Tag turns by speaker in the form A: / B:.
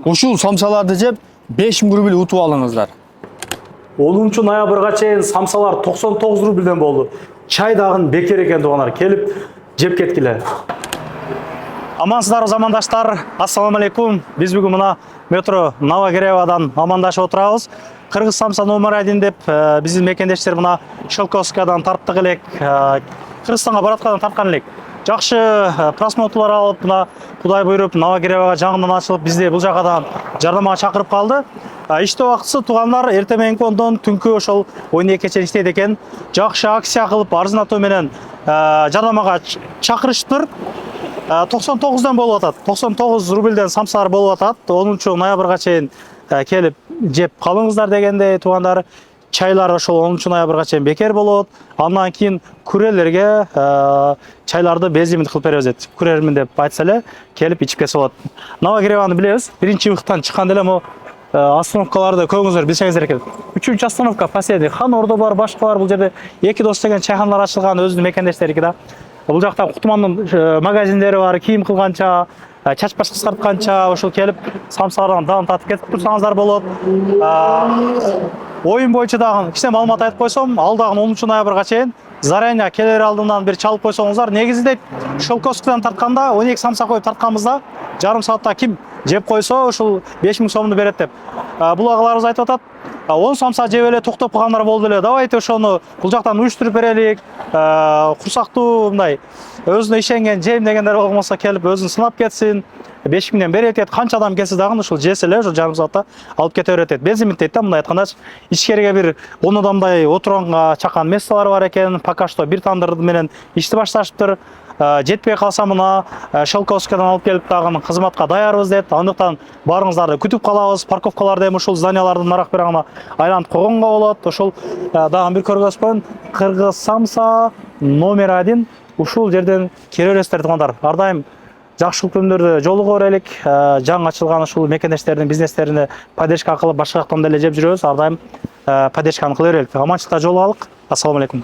A: ушул самсаларды жеп 5000 рубль утуп алыңыздар.
B: 10 ноябрга чейин самсалар 99 рубльден болду. Чай дагы бекер экен тугандар, келип жеп кеткиле. Амансыздар замандаштар, ассаламу алейкум. Биз бүгүн мына метро Новогревадан амандашып отурабыз. Кыргыз самса номер 1 деп биздин мекендештер мына Шелковскадан тарттык элек, Кыргызстанга бараткадан тарткан элек. Жакшы просмотрлар алып, мына Кудай буйруп Новогревага жаңыдан ачылып, бизди бул жагадан жардамга чакырып калды. Иштөө убактысы туугандар эртең мененки ондон түнкү ошол 12-ге чейин иштейт экен. Жакшы акция кылып, арзынатуу менен жардамга чакырышыптыр. 99-дан болуп атат. 99 рубльден самсалар болуп атат. 10 ноябрга чейин келип жеп калыңыздар дегендей туугандар. Чайлар ошол 10 ноябрга чейин бекер болот. Андан кийин күрелерге чайларды безлимит кылып беребиз дейт. Күрермин деп айтса эле келип ичип кетсе болот. Новогреваны билебиз. Биринчи выхтан чыкканда эле мо остановкаларды көңүңүздөр билсеңиздер экен. 3-чү остановка последний Хан Ордо бар, башкалар бул жерде эки дос деген чайханалар ачылган өзүнүн мекендештери да. Бул жакта Кутмандын магазиндери бар, кийим кылганча, чач баш кыскартканча ошол келип самсалардан даам татып кетип турсаңыздар болот. Оюн боюнча дагы кичине маалымат айтып койсом, ал дагы 10 ноябрга чейин заранее келер алдынан бир чалып койсоңуздар. Негизи дейт, Шелковскадан тартканда 12 самса коюп тартканбызда, жарым саатта ким жеп койсо ушул 5000 сомду берет деп. Бул агаларыбыз айтып атат. 10 самса жеп эле токтоп калгандар болду эле. Давайте ошону бул жактан уюштуруп берелик. Курсактуу мындай өзүнө ишенген жейм дегендер болмосо келип өзүн сынап кетсин. 5000ден берет дейт. Канча адам келсе дагы ушул жесе эле ошол жарым саатта алып кете берет дейт. Безимит дейт да, мындай айтканда ичкериге бир 10 адамдай отуранга чакан месталар бар экен. Пока что бир тандыр менен ишти башташыптыр. Жетпей калса мына Шелковскадан алып келип дагы кызматка даярбыз дейт. Андыктан барыңыздарды күтүп калабыз. Парковкаларда эми ушул зданиялардын нарак бирагына айланып койгонго болот. Ошол дагы бир көргөзмөн Кыргыз самса номер 1 ушул жерден кире бересиздер туугандар. Ар дайым жакшы күндөрдө жолуго берелик. Жаңы ачылган ушул мекендештердин бизнестерине поддержка кылып башка жактан деле жеп жүрөбүз. Ар дайым поддержканы кыла берелик. Аманчылыкта жолугалык. Ассаламу алейкум.